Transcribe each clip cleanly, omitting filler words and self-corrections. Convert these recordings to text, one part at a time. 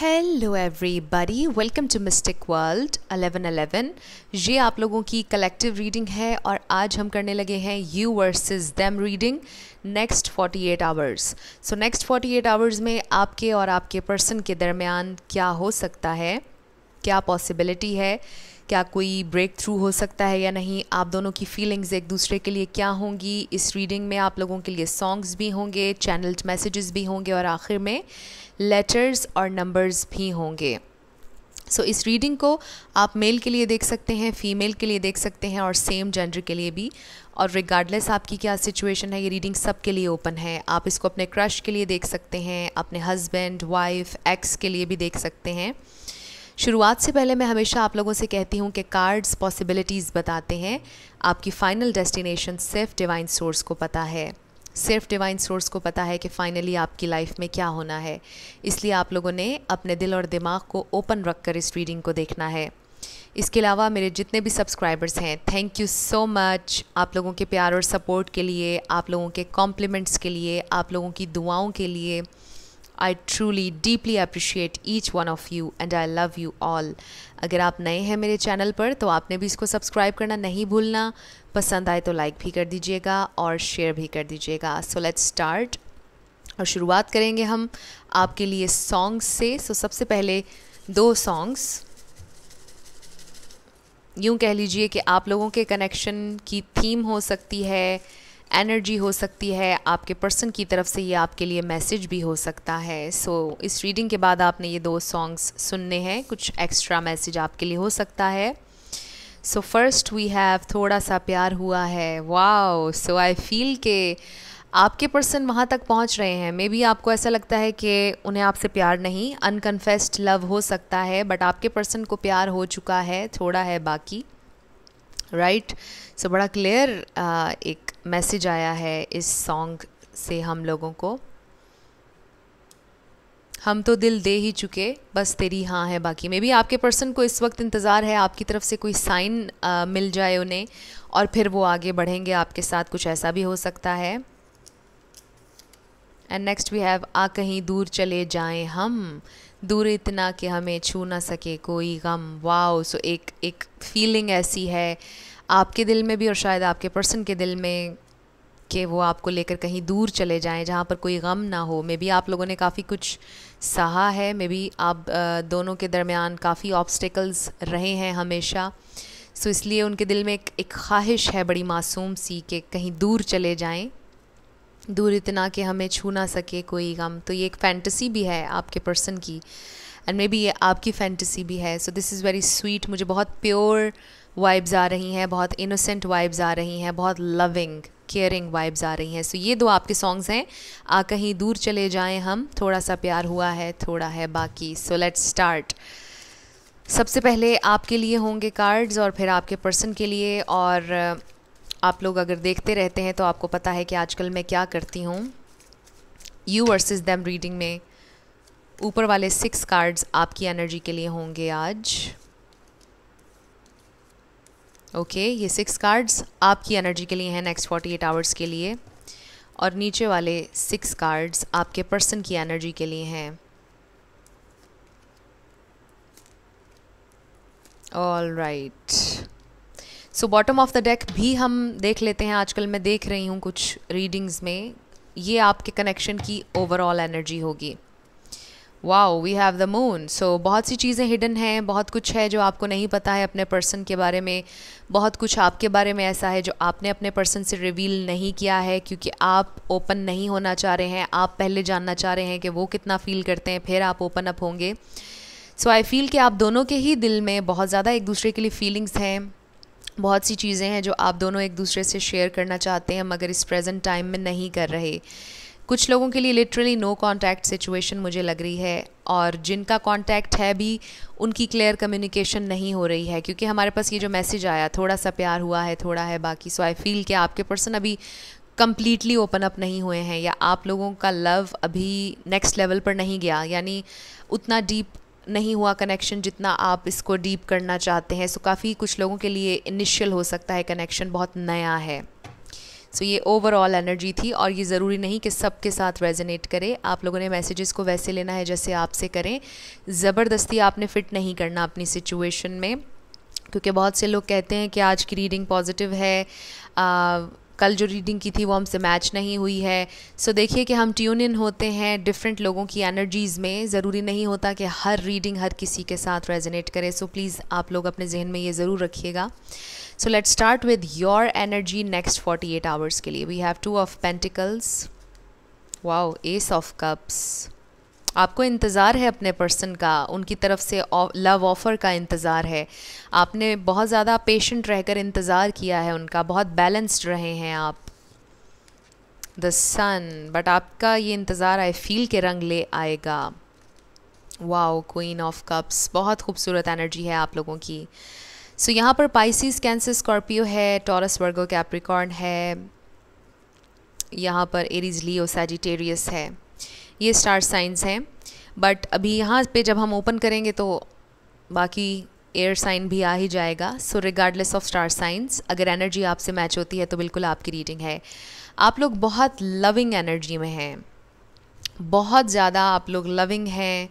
Hello everybody, welcome to mystic world 1111। ये आप लोगों की कलेक्टिव रीडिंग है और आज हम करने लगे हैं you versus them reading next 48 hours. So next 48 hours में आपके और आपके पर्सन के दरमियान क्या हो सकता है, क्या पॉसिबिलिटी है, क्या कोई ब्रेक थ्रू हो सकता है या नहीं, आप दोनों की फीलिंग्स एक दूसरे के लिए क्या होंगी। इस रीडिंग में आप लोगों के लिए सॉन्ग्स भी होंगे, चैनल्ड मैसेजेस भी होंगे और आखिर में लेटर्स और नंबर्स भी होंगे। सो इस रीडिंग को आप मेल के लिए देख सकते हैं, फीमेल के लिए देख सकते हैं और सेम जेंडर के लिए भी। और रिगार्डलेस आपकी क्या सिचुएशन है, ये रीडिंग सब के लिए ओपन है। आप इसको अपने क्रश के लिए देख सकते हैं, अपने हस्बैंड, वाइफ, एक्स के लिए भी देख सकते हैं। शुरुआत से पहले मैं हमेशा आप लोगों से कहती हूँ कि कार्ड्स पॉसिबिलिटीज़ बताते हैं, आपकी फ़ाइनल डेस्टिनेशन सिर्फ डिवाइन सोर्स को पता है। सिर्फ डिवाइन सोर्स को पता है कि फ़ाइनली आपकी लाइफ में क्या होना है। इसलिए आप लोगों ने अपने दिल और दिमाग को ओपन रख कर इस रीडिंग को देखना है। इसके अलावा मेरे जितने भी सब्सक्राइबर्स हैं, थैंक यू सो मच आप लोगों के प्यार और सपोर्ट के लिए, आप लोगों के कॉम्प्लीमेंट्स के लिए, आप लोगों की दुआओं के लिए। I truly deeply appreciate each one of you and I love you all। अगर आप नए हैं मेरे चैनल पर तो आपने भी इसको सब्सक्राइब करना नहीं भूलना। पसंद आए तो लाइक भी कर दीजिएगा और शेयर भी कर दीजिएगा। सो लेट्स स्टार्ट। और शुरुआत करेंगे हम आपके लिए सॉन्ग्स से। सो सबसे पहले दो सॉन्ग्स, यूँ कह लीजिए कि आप लोगों के कनेक्शन की थीम हो सकती है, एनर्जी हो सकती है, आपके पर्सन की तरफ से ये आपके लिए मैसेज भी हो सकता है। सो इस रीडिंग के बाद आपने ये दो सॉन्ग्स सुनने हैं, कुछ एक्स्ट्रा मैसेज आपके लिए हो सकता है। सो फर्स्ट वी हैव थोड़ा सा प्यार हुआ है। वाओ, सो आई फील के आपके पर्सन वहाँ तक पहुँच रहे हैं। मे बी आपको ऐसा लगता है कि उन्हें आपसे प्यार नहीं, अनकन्फेस्ड लव हो सकता है, बट आपके पर्सन को प्यार हो चुका है, थोड़ा है बाकी। राइट, सो बड़ा क्लियर एक मैसेज आया है इस सॉन्ग से हम लोगों को। हम तो दिल दे ही चुके, बस तेरी हाँ है बाकी। मे बी आपके पर्सन को इस वक्त इंतज़ार है आपकी तरफ से कोई साइन मिल जाए उन्हें और फिर वो आगे बढ़ेंगे आपके साथ, कुछ ऐसा भी हो सकता है। एंड नेक्स्ट वी हैव आ कहीं दूर चले जाएं हम, दूर इतना कि हमें छू ना सके कोई गम। वाओ, सो एक फीलिंग ऐसी है आपके दिल में भी और शायद आपके पर्सन के दिल में कि वो आपको लेकर कहीं दूर चले जाएं जहाँ पर कोई गम ना हो। मे बी आप लोगों ने काफ़ी कुछ सहा है, मे बी आप दोनों के दरमियान काफ़ी ऑब्स्टिकल्स रहे हैं हमेशा। सो इसलिए उनके दिल में एक ख्वाहिश है बड़ी मासूम सी कि कहीं दूर चले जाएं, दूर इतना कि हमें छू ना सके कोई गम। तो ये एक फैंटेसी भी है आपके पर्सन की एंड मे बी ये आपकी फैंटेसी भी है। सो दिस इज़ वेरी स्वीट। मुझे बहुत प्योर वाइब्स आ रही हैं, बहुत इनोसेंट वाइब्स आ रही हैं, बहुत लविंग केयरिंग वाइब्स आ रही हैं। सो ये दो आपके सॉन्ग्स हैं, आ कहीं दूर चले जाएं हम, थोड़ा सा प्यार हुआ है, थोड़ा है बाकी। सो लेट्स स्टार्ट। सबसे पहले आपके लिए होंगे कार्ड्स और फिर आपके पर्सन के लिए। और आप लोग अगर देखते रहते हैं तो आपको पता है कि आजकल मैं क्या करती हूँ। यू वर्सेस देम रीडिंग में ऊपर वाले 6 कार्ड्स आपकी एनर्जी के लिए होंगे आज। ओके, ये 6 कार्ड्स आपकी एनर्जी के लिए हैं नेक्स्ट 48 आवर्स के लिए और नीचे वाले 6 कार्ड्स आपके पर्सन की एनर्जी के लिए हैं। All right, so bottom of the deck भी हम देख लेते हैं। आजकल मैं देख रही हूँ कुछ रीडिंग्स में ये आपके कनेक्शन की ओवरऑल एनर्जी होगी। Wow, we have the moon. So बहुत सी चीज़ें हिडन हैं, बहुत कुछ है जो आपको नहीं पता है अपने पर्सन के बारे में। बहुत कुछ आपके बारे में ऐसा है जो आपने अपने पर्सन से रिवील नहीं किया है क्योंकि आप ओपन नहीं होना चाह रहे हैं। आप पहले जानना चाह रहे हैं कि वो कितना फील करते हैं, फिर आप ओपन अप होंगे। सो आई फील कि आप दोनों के ही दिल में बहुत ज़्यादा एक दूसरे के लिए फीलिंग्स हैं। बहुत सी चीज़ें हैं जो आप दोनों एक दूसरे से शेयर करना चाहते हैं मगर इस प्रेजेंट टाइम में नहीं कर रहे। कुछ लोगों के लिए लिटरली नो कांटेक्ट सिचुएशन मुझे लग रही है और जिनका कांटेक्ट है भी उनकी क्लियर कम्युनिकेशन नहीं हो रही है क्योंकि हमारे पास ये जो मैसेज आया, थोड़ा सा प्यार हुआ है, थोड़ा है बाकी। सो आई फील कि आपके पर्सन अभी कम्प्लीटली ओपन अप नहीं हुए हैं या आप लोगों का लव अभी नेक्स्ट लेवल पर नहीं गया, यानी उतना डीप नहीं हुआ कनेक्शन जितना आप इसको डीप करना चाहते हैं। सो काफ़ी कुछ लोगों के लिए इनिशियल हो सकता है कनेक्शन बहुत नया है। सो ये ओवरऑल एनर्जी थी और ये ज़रूरी नहीं कि सबके साथ रेजोनेट करे। आप लोगों ने मैसेजेस को वैसे लेना है जैसे आपसे करें। ज़बरदस्ती आपने फ़िट नहीं करना अपनी सिचुएशन में, क्योंकि बहुत से लोग कहते हैं कि आज की रीडिंग पॉजिटिव है, कल जो रीडिंग की थी वो हमसे मैच नहीं हुई है। सो देखिए कि हम ट्यून इन होते हैं डिफरेंट लोगों की एनर्जीज़ में। ज़रूरी नहीं होता कि हर रीडिंग हर किसी के साथ रेजोनेट करे। सो प्लीज़ आप लोग अपने जहन में ये ज़रूर रखिएगा। So let's start with your energy next 48 hours के लिए। We have 2 of pentacles, wow, ace of cups. आपको इंतज़ार है अपने पर्सन का, उनकी तरफ से लव ऑफ़र का इंतज़ार है। आपने बहुत ज़्यादा पेशेंट रहकर इंतज़ार किया है उनका, बहुत बैलेंस्ड रहे हैं आप। द सन, बट आपका ये इंतज़ार आई फील के रंग ले आएगा। वाओ, क्वीन ऑफ कप्स, बहुत खूबसूरत एनर्जी है आप लोगों की। सो यहाँ पर पाइसिस, कैंसर, स्कॉर्पियो है, टॉरस, वर्गो, कैप्रिकॉर्न है, यहाँ पर एरीज, लियो, सैजिटेरियस है। ये स्टार साइंस हैं, बट अभी यहाँ पे जब हम ओपन करेंगे तो बाकी एयर साइन भी आ ही जाएगा। सो रिगार्डलेस ऑफ स्टार साइंस, अगर एनर्जी आपसे मैच होती है तो बिल्कुल आपकी रीडिंग है। आप लोग बहुत लविंग एनर्जी में हैं, बहुत ज़्यादा आप लोग लविंग हैं,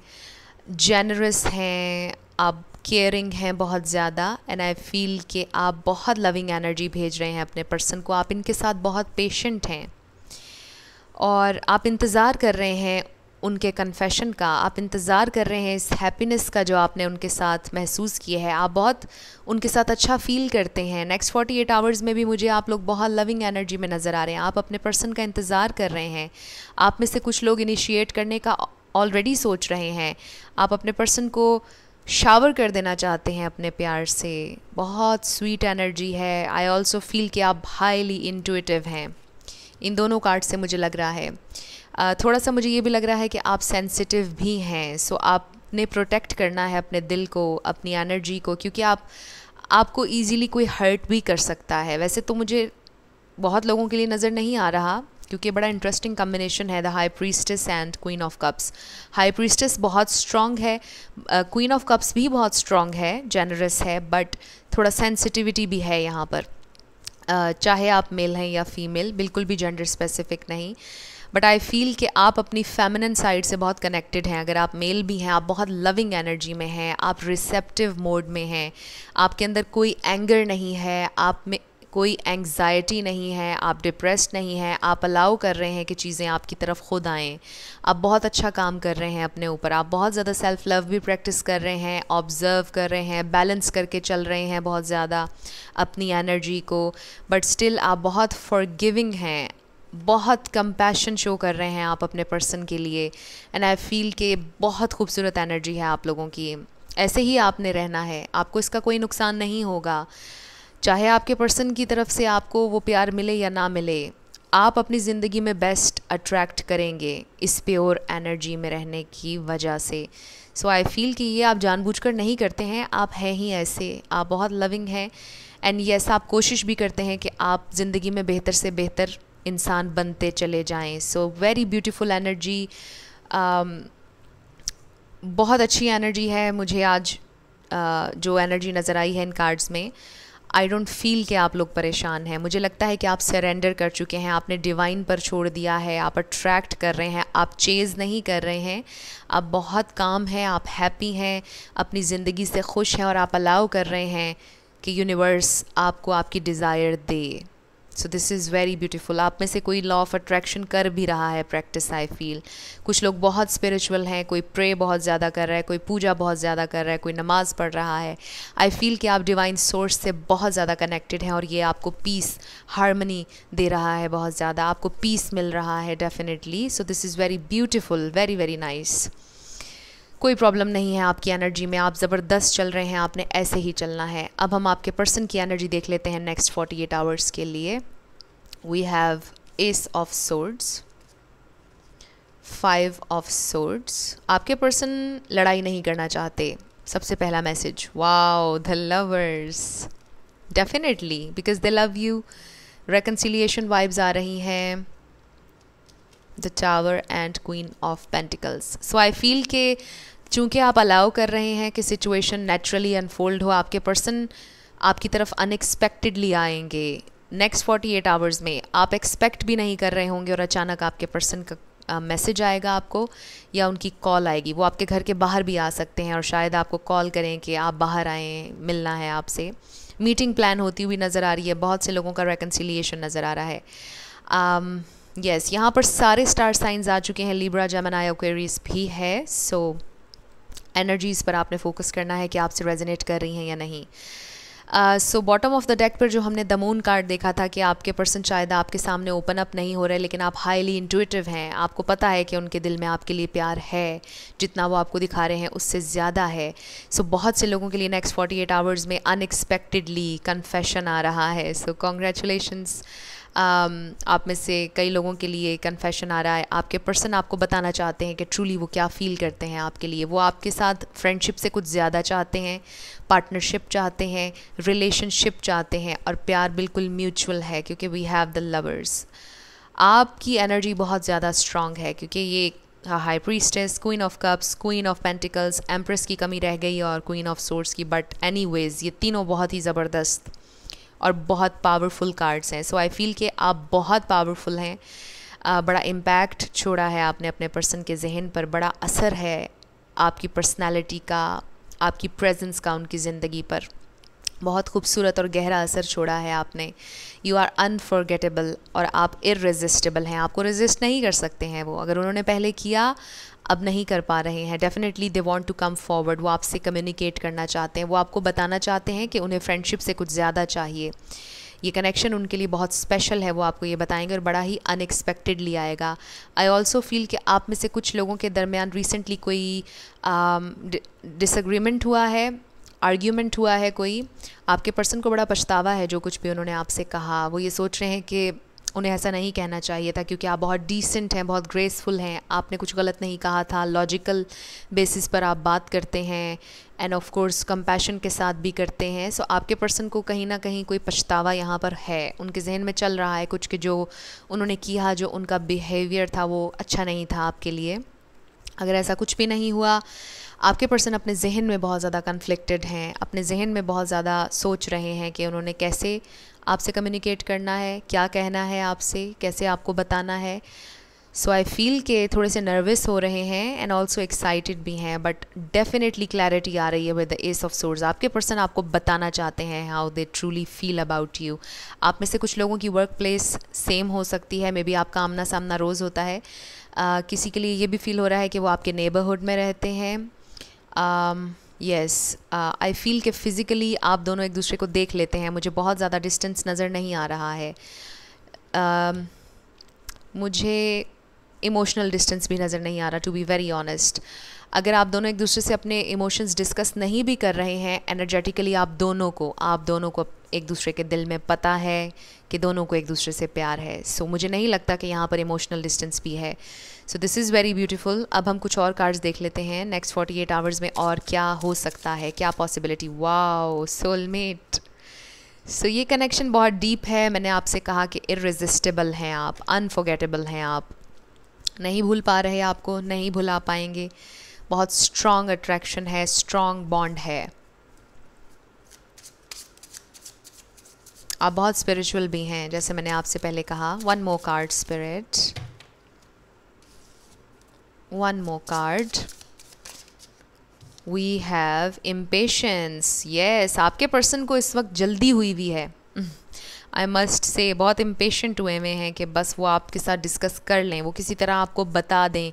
जेनरस हैं, आप केयरिंग हैं बहुत ज़्यादा। एंड आई फील कि आप बहुत लविंग एनर्जी भेज रहे हैं अपने पर्सन को। आप इनके साथ बहुत पेशेंट हैं और आप इंतज़ार कर रहे हैं उनके कन्फेशन का, आप इंतज़ार कर रहे हैं इस हैप्पीनेस का जो आपने उनके साथ महसूस किया है। आप बहुत उनके साथ अच्छा फ़ील करते हैं। नेक्स्ट 48 आवर्स में भी मुझे आप लोग बहुत लविंग एनर्जी में नज़र आ रहे हैं। आप अपने पर्सन का इंतज़ार कर रहे हैं। आप में से कुछ लोग इनिशिएट करने का ऑलरेडी सोच रहे हैं। आप अपने पर्सन को शावर कर देना चाहते हैं अपने प्यार से। बहुत स्वीट एनर्जी है। आई ऑल्सो फील कि आप हाईली इंट्यूटिव हैं। इन दोनों कार्ड से मुझे लग रहा है। थोड़ा सा मुझे ये भी लग रहा है कि आप सेंसिटिव भी हैं। सो आपने प्रोटेक्ट करना है अपने दिल को, अपनी एनर्जी को, क्योंकि आपको इजीली कोई हर्ट भी कर सकता है। वैसे तो मुझे बहुत लोगों के लिए नज़र नहीं आ रहा, क्योंकि बड़ा इंटरेस्टिंग कम्बिनेशन है the high priestess and queen of cups. High priestess बहुत स्ट्रॉन्ग है, क्वीन ऑफ कप्स भी बहुत स्ट्रॉन्ग है, जेनरस है, बट थोड़ा सेंसिटिविटी भी है यहाँ पर। चाहे आप मेल हैं या फीमेल, बिल्कुल भी जेंडर स्पेसिफिक नहीं। बट आई फील कि आप अपनी फेमिनिन साइड से बहुत कनेक्टेड हैं। अगर आप मेल भी हैं, आप बहुत लविंग एनर्जी में हैं, आप रिसेप्टिव मोड में हैं, आपके अंदर कोई एंगर नहीं है, आप में कोई एंग्जाइटी नहीं है, आप डिप्रेस्ड नहीं हैं, आप अलाउ कर रहे हैं कि चीज़ें आपकी तरफ खुद आएँ। आप बहुत अच्छा काम कर रहे हैं अपने ऊपर। आप बहुत ज़्यादा सेल्फ़ लव भी प्रैक्टिस कर रहे हैं, ऑब्ज़र्व कर रहे हैं, बैलेंस करके चल रहे हैं बहुत ज़्यादा अपनी एनर्जी को। बट स्टिल आप बहुत फॉरगिविंग हैं, बहुत कंपैशन शो कर रहे हैं आप अपने पर्सन के लिए। एंड आई फील कि बहुत खूबसूरत एनर्जी है आप लोगों की। ऐसे ही आपने रहना है, आपको इसका कोई नुकसान नहीं होगा। चाहे आपके पर्सन की तरफ से आपको वो प्यार मिले या ना मिले, आप अपनी ज़िंदगी में बेस्ट अट्रैक्ट करेंगे इस प्योर एनर्जी में रहने की वजह से। सो आई फील कि ये आप जानबूझकर नहीं करते हैं, आप हैं ही ऐसे, आप बहुत लविंग हैं। एंड यस, आप कोशिश भी करते हैं कि आप ज़िंदगी में बेहतर से बेहतर इंसान बनते चले जाएं। सो वेरी ब्यूटीफुल एनर्जी, बहुत अच्छी एनर्जी है। मुझे आज जो एनर्जी नज़र आई है इन कार्ड्स में, आई डोंट फील कि आप लोग परेशान हैं। मुझे लगता है कि आप सरेंडर कर चुके हैं, आपने डिवाइन पर छोड़ दिया है, आप अट्रैक्ट कर रहे हैं, आप चेज़ नहीं कर रहे हैं, आप बहुत काम हैं, आप हैप्पी हैं, अपनी ज़िंदगी से खुश हैं और आप अलाउ कर रहे हैं कि यूनिवर्स आपको आपकी desire they. So this is very beautiful. आप में से कोई लॉ ऑफ अट्रैक्शन कर भी रहा है प्रैक्टिस, आई फील। कुछ लोग बहुत स्पिरिचुअल हैं, कोई प्रे बहुत ज़्यादा कर रहा है, कोई पूजा बहुत ज़्यादा कर रहा है, कोई नमाज़ पढ़ रहा है। आई फील कि आप डिवाइन सोर्स से बहुत ज़्यादा कनेक्टेड हैं और ये आपको पीस, हार्मनी दे रहा है, बहुत ज़्यादा आपको पीस मिल रहा है definitely. So this is very beautiful, very very nice. कोई प्रॉब्लम नहीं है आपकी एनर्जी में, आप ज़बरदस्त चल रहे हैं, आपने ऐसे ही चलना है। अब हम आपके पर्सन की एनर्जी देख लेते हैं नेक्स्ट 48 आवर्स के लिए। We have ace of swords, 5 of swords. आपके पर्सन लड़ाई नहीं करना चाहते, सबसे पहला message. Wow, the lovers, definitely because they love you. Reconciliation vibes आ रही हैं। The tower and queen of pentacles. So I feel के चूँकि आप अलाउ कर रहे हैं कि सिचुएशन नेचुरली अनफोल्ड हो, आपके पर्सन आपकी तरफ अनएक्सपेक्टेडली आएंगे। नेक्स्ट 48 आवर्स में आप एक्सपेक्ट भी नहीं कर रहे होंगे और अचानक आपके पर्सन का मैसेज आएगा आपको या उनकी कॉल आएगी। वो आपके घर के बाहर भी आ सकते हैं और शायद आपको कॉल करें कि आप बाहर आएँ, मिलना है आपसे। मीटिंग प्लान होती हुई नज़र आ रही है, बहुत से लोगों का रेकन्सिलिएशन नज़र आ रहा है। यस, यहाँ पर सारे स्टार साइंस आ चुके हैं, लिब्रा, जेमिनी, एक्वेरियस भी है। सो एनर्जीज़ पर आपने फोकस करना है कि आपसे रेजोनेट कर रही हैं या नहीं। So bottom of the deck पर जो हमने द मून कार्ड देखा था कि आपके पर्सन शायद आपके सामने ओपन अप नहीं हो रहे, लेकिन आप हाईली इंट्यूटिव हैं, आपको पता है कि उनके दिल में आपके लिए प्यार है, जितना वो आपको दिखा रहे हैं उससे ज़्यादा है। सो बहुत से लोगों के लिए नेक्स्ट 48 आवर्स में अनएक्सपेक्टेडली कन्फेशन आ रहा है। सो कॉन्ग्रेचुलेशंस, आप में से कई लोगों के लिए कन्फेशन आ रहा है। आपके पर्सन आपको बताना चाहते हैं कि ट्रूली वो क्या फ़ील करते हैं आपके लिए। वो आपके साथ फ्रेंडशिप से कुछ ज़्यादा चाहते हैं, पार्टनरशिप चाहते हैं, रिलेशनशिप चाहते हैं, और प्यार बिल्कुल म्यूचुअल है क्योंकि वी हैव द लवर्स। आपकी एनर्जी बहुत ज़्यादा स्ट्रॉन्ग है क्योंकि ये high priestess, queen of cups, queen of pentacles, empress की कमी रह गई और क्वीन ऑफ सोर्ड्स की। बट एनीवेज ये तीनों बहुत ही ज़बरदस्त और बहुत पावरफुल कार्ड्स हैं। सो आई फील कि आप बहुत पावरफुल हैं। बड़ा इम्पैक्ट छोड़ा है आपने अपने पर्सन के जहन पर, बड़ा असर है आपकी पर्सनालिटी का, आपकी प्रेजेंस का उनकी ज़िंदगी पर। बहुत खूबसूरत और गहरा असर छोड़ा है आपने। यू आर अनफॉरगेटेबल और आप इररेजिस्टेबल हैं। आपको रेजिस्ट नहीं कर सकते हैं वो। अगर उन्होंने पहले किया, अब नहीं कर पा रहे हैं। Definitely they want to come forward. वो आपसे कम्युनिकेट करना चाहते हैं, वो आपको बताना चाहते हैं कि उन्हें फ्रेंडशिप से कुछ ज़्यादा चाहिए। ये कनेक्शन उनके लिए बहुत स्पेशल है, वो आपको ये बताएंगे और बड़ा ही अनएक्सपेक्टेडली आएगा। आई ऑल्सो फील कि आप में से कुछ लोगों के दरमियान रिसेंटली कोई डिसएग्रीमेंट हुआ है, आर्ग्यूमेंट हुआ है कोई। आपके पर्सन को बड़ा पछतावा है जो कुछ भी उन्होंने आपसे कहा। वो ये सोच रहे हैं कि उन्हें ऐसा नहीं कहना चाहिए था क्योंकि आप बहुत डिसेंट हैं, बहुत ग्रेसफुल हैं, आपने कुछ गलत नहीं कहा था, लॉजिकल बेसिस पर आप बात करते हैं एंड ऑफ कोर्स कंपैशन के साथ भी करते हैं। सो आपके पर्सन को कहीं ना कहीं कोई पछतावा यहाँ पर है, उनके जहन में चल रहा है कुछ कि जो उन्होंने किया, जो उनका बिहेवियर था वो अच्छा नहीं था आपके लिए। अगर ऐसा कुछ भी नहीं हुआ, आपके पर्सन अपने जहन में बहुत ज़्यादा कन्फ्लिक्टेड हैं, अपने जहन में बहुत ज़्यादा सोच रहे हैं कि उन्होंने कैसे आपसे कम्युनिकेट करना है, क्या कहना है आपसे, कैसे आपको बताना है। सो आई फील के थोड़े से नर्वस हो रहे हैं एंड ऑल्सो एक्साइटेड भी हैं, बट डेफिनेटली क्लैरिटी आ रही है with the S of swords. आपके पर्सन आपको बताना चाहते हैं how they truly feel about you. आप में से कुछ लोगों की वर्क प्लेस सेम हो सकती है, मे बी आपका आमना सामना रोज़ होता है। किसी के लिए ये भी फील हो रहा है कि वो आपके नेबरहुड में रहते हैं। यस, आई फील कि फ़िज़िकली आप दोनों एक दूसरे को देख लेते हैं। मुझे बहुत ज़्यादा डिस्टेंस नज़र नहीं आ रहा है। मुझे इमोशनल डिस्टेंस भी नज़र नहीं आ रहा, टू बी वेरी ऑनेस्ट। अगर आप दोनों एक दूसरे से अपने इमोशंस डिस्कस नहीं भी कर रहे हैं, एनर्जेटिकली आप दोनों को एक दूसरे के दिल में पता है कि दोनों को एक दूसरे से प्यार है। सो मुझे नहीं लगता कि यहाँ पर इमोशनल डिस्टेंस भी है। सो दिस इज़ वेरी ब्यूटीफुल। अब हम कुछ और कार्ड्स देख लेते हैं नेक्स्ट 48 आवर्स में और क्या हो सकता है, क्या पॉसिबिलिटी। Wow, soulmate. सो ये कनेक्शन बहुत डीप है। मैंने आपसे कहा कि इररेजिस्टेबल हैं आप, अनफॉरगेटेबल हैं आप, नहीं भूल पा रहे, आपको नहीं भुला पाएंगे। बहुत स्ट्रॉन्ग अट्रैक्शन है, स्ट्रॉन्ग बॉन्ड है। आप बहुत स्पिरिचुअल भी हैं, जैसे मैंने आपसे पहले कहा। One more card spirit, one more card. We have impatience. Yes, आपके पर्सन को इस वक्त जल्दी हुई भी है। आई मस्ट से बहुत इम्पेशेंट हुए हुए हैं कि बस वो आपके साथ डिस्कस कर लें, वो किसी तरह आपको बता दें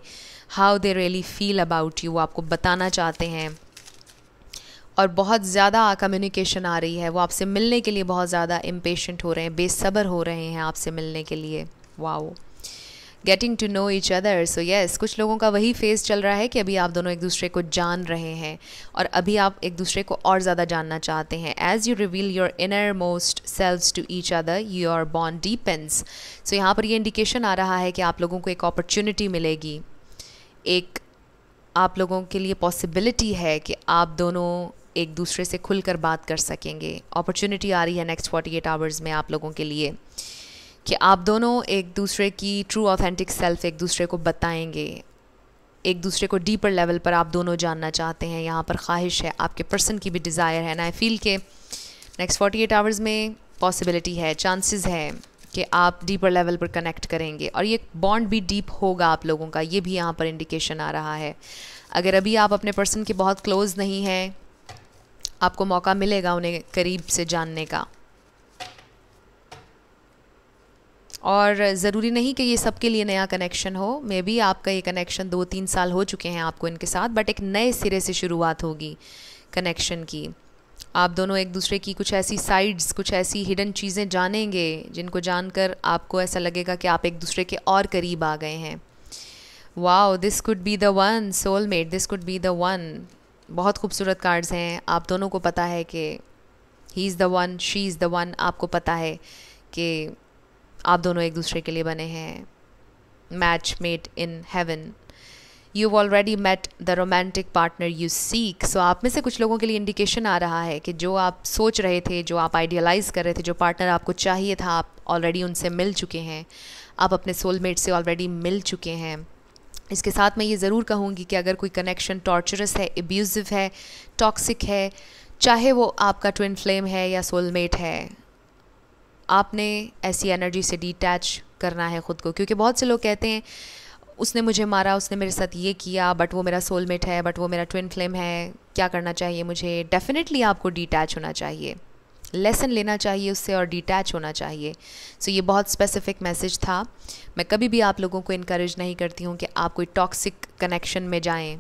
how they really feel about you. वो आपको बताना चाहते हैं और बहुत ज़्यादा कम्युनिकेशन आ रही है। वो आपसे मिलने के लिए बहुत ज़्यादा इम्पेशेंट हो रहे हैं, बेसब्र हो रहे हैं आपसे मिलने के लिए। Wow, getting to know each other. So yes, कुछ लोगों का वही फेज़ चल रहा है कि अभी आप दोनों एक दूसरे को जान रहे हैं और अभी आप एक दूसरे को और ज़्यादा जानना चाहते हैं। As you reveal your inner most selves to each other, your bond deepens. So यहाँ पर ये इंडिकेशन आ रहा है कि आप लोगों को एक अपॉर्चुनिटी मिलेगी, एक आप लोगों के लिए पॉसिबिलिटी है कि आप दोनों एक दूसरे से खुलकर बात कर सकेंगे। अपॉर्चुनिटी आ रही है नेक्स्ट 48 आवर्स में आप लोगों के लिए कि आप दोनों एक दूसरे की ट्रू ऑथेंटिक सेल्फ एक दूसरे को बताएंगे, एक दूसरे को डीपर लेवल पर आप दोनों जानना चाहते हैं। यहाँ पर ख्वाहिश है, आपके पर्सन की भी डिज़ायर है। एंड आई फील के नेक्स्ट 48 आवर्स में पॉसिबिलिटी है, चांसेस है कि आप डीपर लेवल पर कनेक्ट करेंगे और ये बॉन्ड भी डीप होगा आप लोगों का, ये भी यहाँ पर इंडिकेशन आ रहा है। अगर अभी आप अपने पर्सन के बहुत क्लोज नहीं हैं, आपको मौका मिलेगा उन्हें करीब से जानने का। और ज़रूरी नहीं कि ये सबके लिए नया कनेक्शन हो, मे बी आपका ये कनेक्शन 2-3 साल हो चुके हैं आपको इनके साथ, बट एक नए सिरे से शुरुआत होगी कनेक्शन की। आप दोनों एक दूसरे की कुछ ऐसी साइड्स, कुछ ऐसी हिडन चीज़ें जानेंगे जिनको जानकर आपको ऐसा लगेगा कि आप एक दूसरे के और करीब आ गए हैं। Wow, this could be the one, soulmate, this could be the one. बहुत खूबसूरत कार्ड्स हैं। आप दोनों को पता है कि he is the one, she is the one. आपको पता है कि आप दोनों एक दूसरे के लिए बने हैं, match made in heaven. You've already met the romantic partner you seek. So आप में से कुछ लोगों के लिए इंडिकेशन आ रहा है कि जो आप सोच रहे थे, जो आप आइडियलाइज़ कर रहे थे, जो पार्टनर आपको चाहिए था, आप ऑलरेडी उनसे मिल चुके हैं। आप अपने सोलमेट से ऑलरेडी मिल चुके हैं। इसके साथ मैं ये ज़रूर कहूँगी कि अगर कोई कनेक्शन टॉर्चरस है, एब्यूज़िव है, टॉक्सिक है, चाहे वो आपका ट्विन फ्लेम है या सोलमेट है, आपने ऐसी एनर्जी से डिटैच करना है ख़ुद को। क्योंकि बहुत से लोग कहते हैं उसने मुझे मारा, उसने मेरे साथ ये किया, बट वो मेरा सोलमेट है, बट वो मेरा ट्विन फ्लेम है, क्या करना चाहिए मुझे? डेफिनेटली आपको डिटैच होना चाहिए, लेसन लेना चाहिए उससे और डिटैच होना चाहिए। सो ये बहुत स्पेसिफिक मैसेज था। मैं कभी भी आप लोगों को इनकरेज नहीं करती हूँ कि आप कोई टॉक्सिक कनेक्शन में जाएं,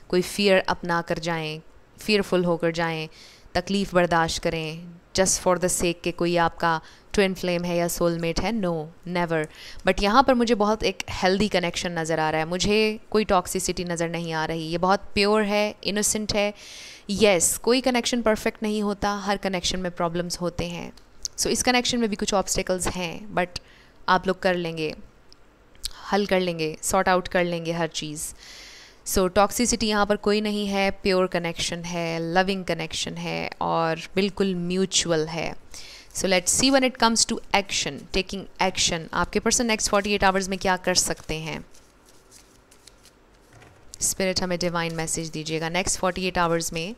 कोई फियर अपना कर जाएं, फियरफुल होकर जाएं, तकलीफ़ बर्दाश्त करें जस्ट फॉर द सेक कि कोई आपका ट्विन फ्लेम है या सोलमेट है। No, never. बट यहाँ पर मुझे बहुत एक हेल्दी कनेक्शन नज़र आ रहा है, मुझे कोई टॉक्सिसिटी नज़र नहीं आ रही। ये बहुत प्योर है, इनोसेंट है। येस, कोई कनेक्शन परफेक्ट नहीं होता, हर कनेक्शन में प्रॉब्लम्स होते हैं। सो इस कनेक्शन में भी कुछ ऑब्स्टिकल्स हैं, बट आप लोग कर लेंगे, हल कर लेंगे, सॉर्ट आउट कर लेंगे हर चीज़। सो टॉक्सिसिटी यहाँ पर कोई नहीं है, प्योर कनेक्शन है, लविंग कनेक्शन है और बिल्कुल म्यूचुअल है। So let's see when it comes to action, taking action, आपके पर्सन नेक्स्ट 48 आवर्स में क्या कर सकते हैं। स्पिरिट हमें डिवाइन मैसेज दीजिएगा, नेक्स्ट 48 आवर्स में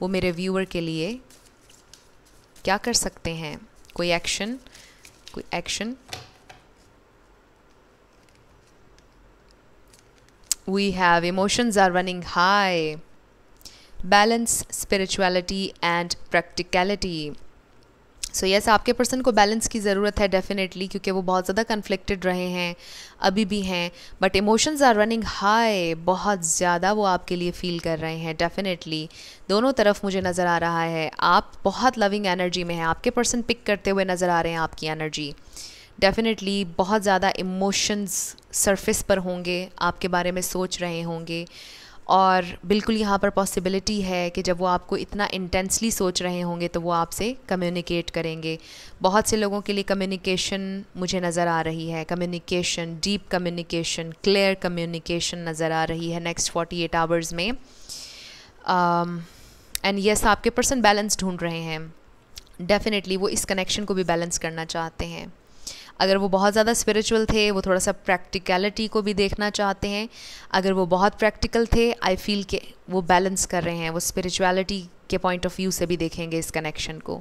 वो मेरे व्यूअर के लिए क्या कर सकते हैं। कोई एक्शन, कोई action. We have emotions are running high, balance, spirituality and practicality. So yes, आपके पर्सन को बैलेंस की ज़रूरत है डेफिनेटली, क्योंकि वो बहुत ज़्यादा कन्फ्लिक्टेड रहे हैं, अभी भी हैं, but emotions are running high, बहुत ज़्यादा वो आपके लिए फील कर रहे हैं डेफिनेटली। दोनों तरफ मुझे नज़र आ रहा है, आप बहुत लविंग एनर्जी में हैं, आपके पर्सन पिक करते हुए नज़र आ रहे हैं आपकी एनर्जी। डेफिनेटली बहुत ज़्यादा इमोशंस सरफेस पर होंगे, आपके बारे में सोच रहे होंगे, और बिल्कुल यहाँ पर पॉसिबिलिटी है कि जब वो आपको इतना इंटेंसली सोच रहे होंगे तो वो आपसे कम्युनिकेट करेंगे। बहुत से लोगों के लिए कम्युनिकेशन मुझे नज़र आ रही है, communication, deep communication, clear communication नज़र आ रही है नेक्स्ट 48 आवर्स में। एंड यस, आपके पर्सन बैलेंस ढूंढ रहे हैं, डेफिनेटली वो इस कनेक्शन को भी बैलेंस करना चाहते हैं। अगर वो बहुत ज़्यादा स्पिरिचुअल थे, वो थोड़ा सा प्रैक्टिकलिटी को भी देखना चाहते हैं। अगर वो बहुत प्रैक्टिकल थे, आई फील कि वो बैलेंस कर रहे हैं, वो स्पिरिचुअलिटी के पॉइंट ऑफ व्यू से भी देखेंगे इस कनेक्शन को।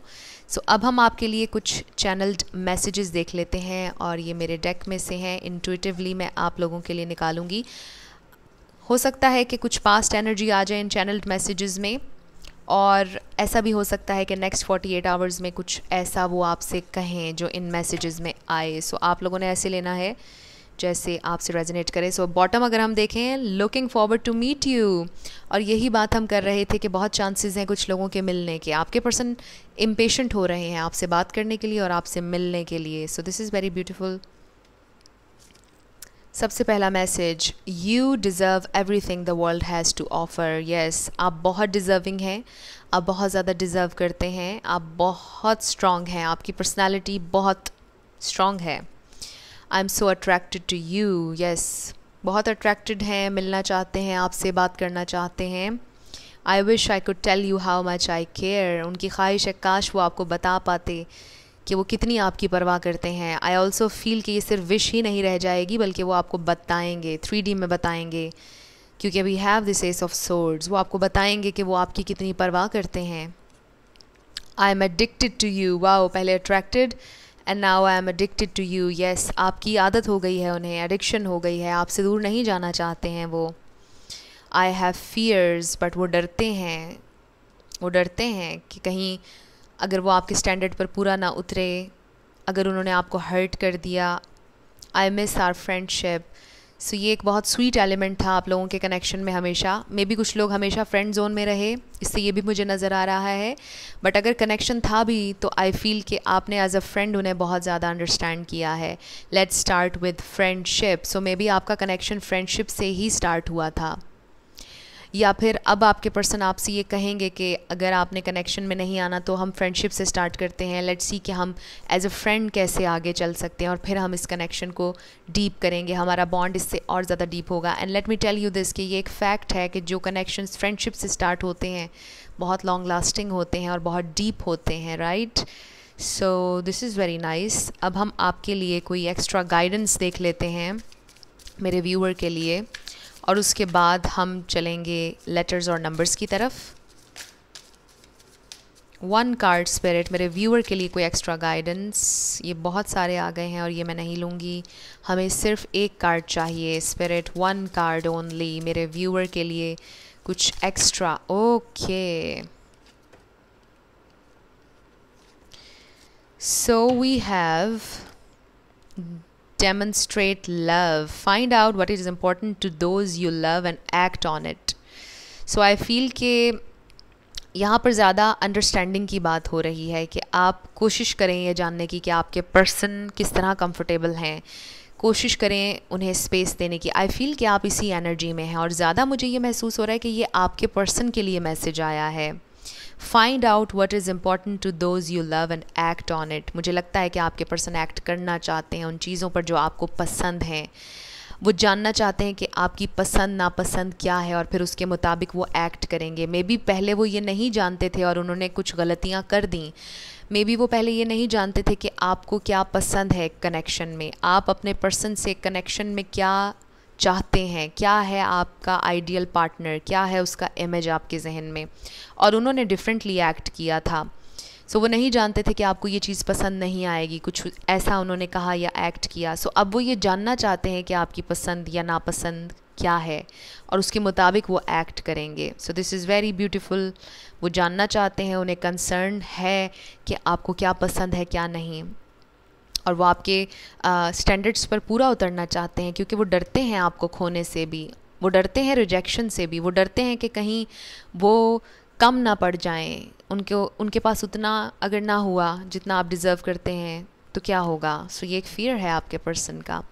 सो अब हम आपके लिए कुछ चैनल्ड मैसेजेस देख लेते हैं, और ये मेरे डेक में से हैं, इंट्यूटिवली मैं आप लोगों के लिए निकालूंगी। हो सकता है कि कुछ पास्ट एनर्जी आ जाए इन चैनल्ड मैसेजेस में, और ऐसा भी हो सकता है कि नेक्स्ट 48 आवर्स में कुछ ऐसा वो आपसे कहें जो इन मैसेजेस में आए। सो आप लोगों ने ऐसे लेना है जैसे आपसे रेजोनेट करे। सो बॉटम अगर हम देखें, looking forward to meet you, और यही बात हम कर रहे थे कि बहुत चांसेस हैं कुछ लोगों के मिलने के। आपके पर्सन इम्पेशेंट हो रहे हैं आपसे बात करने के लिए और आपसे मिलने के लिए। So this is very beautiful. सबसे पहला message, you deserve everything the world has to offer. Yes, आप बहुत डिज़र्विंग हैं, आप बहुत ज़्यादा डिज़र्व करते हैं, आप बहुत स्ट्रॉन्ग हैं, आपकी पर्सनालिटी बहुत स्ट्रॉन्ग है। I am so attracted to you. Yes, बहुत अट्रैक्टेड हैं, मिलना चाहते हैं, आपसे बात करना चाहते हैं। I wish I could tell you how much I care. उनकी ख्वाहिश है काश वो आपको बता पाते कि वो कितनी आपकी परवाह करते हैं। आई ऑल्सो फील कि ये सिर्फ विश ही नहीं रह जाएगी, बल्कि वो आपको बताएंगे, 3D में बताएंगे, क्योंकि we have this ace of swords. वो आपको बताएंगे कि वो आपकी कितनी परवाह करते हैं, I am addicted to you, wow, पहले attracted and now I am addicted to you, yes, आपकी आदत हो गई है, उन्हें एडिक्शन हो गई है, आपसे दूर नहीं जाना चाहते हैं वो। आई हैव फियर्स, बट वो डरते हैं, वो डरते हैं कि कहीं अगर वो आपके स्टैंडर्ड पर पूरा ना उतरे, अगर उन्होंने आपको हर्ट कर दिया। I miss our friendship. So ये एक बहुत स्वीट एलिमेंट था आप लोगों के कनेक्शन में हमेशा। मे बी कुछ लोग हमेशा फ्रेंड जोन में रहे, इससे ये भी मुझे नज़र आ रहा है, बट अगर कनेक्शन था भी तो आई फील कि आपने एज अ फ्रेंड उन्हें बहुत ज़्यादा अंडरस्टैंड किया है। Let's start with friendship. So may be आपका कनेक्शन फ्रेंडशिप से ही स्टार्ट हुआ था, या फिर अब आपके पर्सन आपसे ये कहेंगे कि अगर आपने कनेक्शन में नहीं आना तो हम फ्रेंडशिप से स्टार्ट करते हैं, लेट्स सी कि हम एज अ फ्रेंड कैसे आगे चल सकते हैं और फिर हम इस कनेक्शन को डीप करेंगे, हमारा बॉन्ड इससे और ज़्यादा डीप होगा। And let me tell you this कि ये एक फैक्ट है कि जो कनेक्शंस फ्रेंडशिप से स्टार्ट होते हैं बहुत लॉन्ग लास्टिंग होते हैं और बहुत डीप होते हैं, right. So this is very nice. अब हम आपके लिए कोई एक्स्ट्रा गाइडेंस देख लेते हैं मेरे व्यूअर के लिए, और उसके बाद हम चलेंगे लेटर्स और नंबर्स की तरफ। वन कार्ड स्पिरिट, मेरे व्यूअर के लिए कोई एक्स्ट्रा गाइडेंस। ये बहुत सारे आ गए हैं और ये मैं नहीं लूँगी, हमें सिर्फ एक कार्ड चाहिए स्पिरिट, वन कार्ड ओनली मेरे व्यूअर के लिए कुछ extra. Okay, so we have demonstrate love, find out what is important to those you love and act on it. So I feel कि यहाँ पर ज़्यादा अंडरस्टैंडिंग की बात हो रही है कि आप कोशिश करें ये जानने की कि आपके पर्सन किस तरह कंफर्टेबल हैं, कोशिश करें उन्हें स्पेस देने की। आई फील कि आप इसी एनर्जी में हैं और ज़्यादा मुझे ये महसूस हो रहा है कि ये आपके पर्सन के लिए मैसेज आया है। Find out what is important to those you love and act on it. मुझे लगता है कि आपके पर्सन एक्ट करना चाहते हैं उन चीज़ों पर जो आपको पसंद हैं, वो जानना चाहते हैं कि आपकी पसंद नापसंद क्या है और फिर उसके मुताबिक वो एक्ट करेंगे। मे बी पहले वो ये नहीं जानते थे और उन्होंने कुछ गलतियाँ कर दी। मे बी वो पहले ये नहीं जानते थे कि आपको क्या पसंद है कनेक्शन में, आप अपने पर्सन से कनेक्शन में क्या चाहते हैं, क्या है आपका आइडियल पार्टनर, क्या है उसका इमेज आपके जहन में, और उन्होंने डिफरेंटली एक्ट किया था। सो वो नहीं जानते थे कि आपको ये चीज़ पसंद नहीं आएगी, कुछ ऐसा उन्होंने कहा या एक्ट किया। सो अब वो ये जानना चाहते हैं कि आपकी पसंद या नापसंद क्या है और उसके मुताबिक वो एक्ट करेंगे। सो दिस इज़ वेरी ब्यूटीफुल। वो जानना चाहते हैं, उन्हें कंसर्न है कि आपको क्या पसंद है क्या नहीं, और वो आपके स्टैंडर्ड्स पर पूरा उतरना चाहते हैं क्योंकि वो डरते हैं आपको खोने से भी, वो डरते हैं रिजेक्शन से भी, वो डरते हैं कि कहीं वो कम ना पड़ जाएं, उनके पास उतना अगर ना हुआ जितना आप डिज़र्व करते हैं तो क्या होगा। सो ये एक फियर है आपके पर्सन का।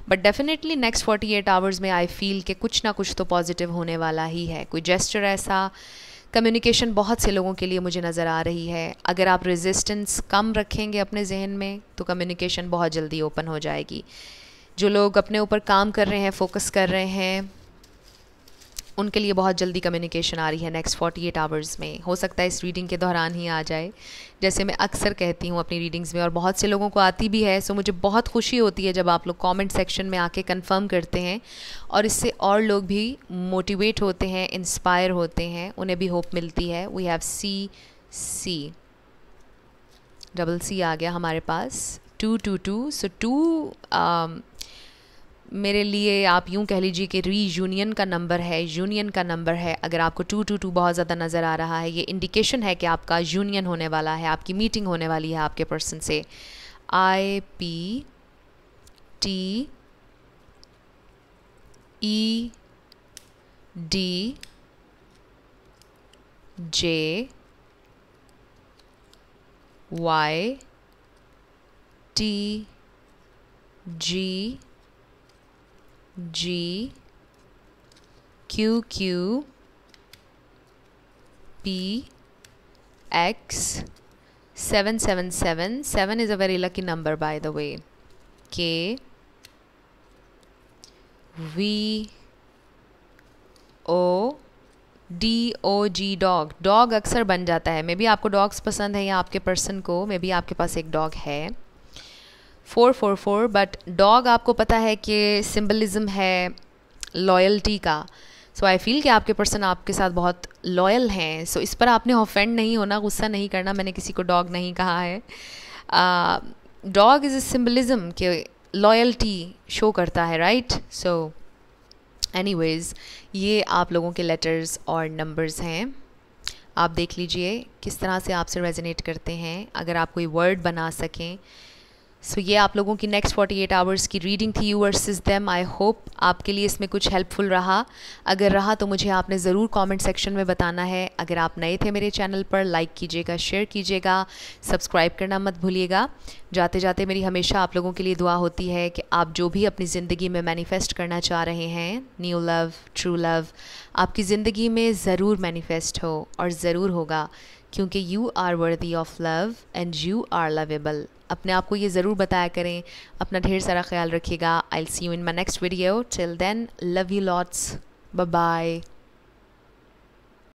बट डेफिनेटली नेक्स्ट 48 आवर्स में आई फील कि कुछ ना कुछ तो पॉजिटिव होने वाला ही है, कोई जेस्चर ऐसा। कम्युनिकेशन बहुत से लोगों के लिए मुझे नज़र आ रही है। अगर आप रेजिस्टेंस कम रखेंगे अपने जहन में तो कम्युनिकेशन बहुत जल्दी ओपन हो जाएगी। जो लोग अपने ऊपर काम कर रहे हैं, फोकस कर रहे हैं, उनके लिए बहुत जल्दी कम्युनिकेशन आ रही है नेक्स्ट 48 आवर्स में। हो सकता है इस रीडिंग के दौरान ही आ जाए, जैसे मैं अक्सर कहती हूँ अपनी रीडिंग्स में, और बहुत से लोगों को आती भी है। सो मुझे बहुत खुशी होती है जब आप लोग कमेंट सेक्शन में आके कंफर्म करते हैं, और इससे और लोग भी मोटिवेट होते हैं, इंस्पायर होते हैं, उन्हें भी होप मिलती है। We have C double C आ गया हमारे पास, 222। सो 2 मेरे लिए आप यूँ कह लीजिए कि रीयूनियन का नंबर है, यूनियन का नंबर है। अगर आपको 222 बहुत ज़्यादा नज़र आ रहा है, ये इंडिकेशन है कि आपका यूनियन होने वाला है, आपकी मीटिंग होने वाली है आपके पर्सन से। IPTEJ QQPX 777. 7 is a very lucky number, by the way. KVO DOG dog अक्सर बन जाता है। मे बी आपको डॉग्स पसंद है या आपके पर्सन को, मे बी आपके पास एक डॉग है। 444, बट डॉग आपको पता है कि सिंबलिज्म है लॉयल्टी का। सो आई फील कि आपके पर्सन आपके साथ बहुत लॉयल हैं. सो इस पर आपने ऑफेंड नहीं होना, गुस्सा नहीं करना. मैंने किसी को डॉग नहीं कहा है. डॉग इज़ अ सिम्बलिज्म कि लॉयल्टी शो करता है, राइट? सो एनीवेज़, ये आप लोगों के लेटर्स और नंबर्स हैं. आप देख लीजिए किस तरह से आपसे रेजोनेट करते हैं, अगर आप कोई वर्ड बना सकें. सो ये आप लोगों की नेक्स्ट 48 आवर्स की रीडिंग थी, you versus them. I hope आपके लिए इसमें कुछ हेल्पफुल रहा. अगर रहा तो मुझे आपने ज़रूर कमेंट सेक्शन में बताना है. अगर आप नए थे मेरे चैनल पर, लाइक कीजिएगा, शेयर कीजिएगा, सब्सक्राइब करना मत भूलिएगा. जाते जाते मेरी हमेशा आप लोगों के लिए दुआ होती है कि आप जो भी अपनी ज़िंदगी में मैनिफेस्ट करना चाह रहे हैं, न्यू लव, ट्रू लव, आपकी ज़िंदगी में ज़रूर मैनिफेस्ट हो और ज़रूर होगा, क्योंकि you are worthy of love and you are lovable. अपने आप को ये ज़रूर बताया करें. अपना ढेर सारा ख्याल रखिएगा. I will see you in my next video. Till then, love you lots. Bye bye.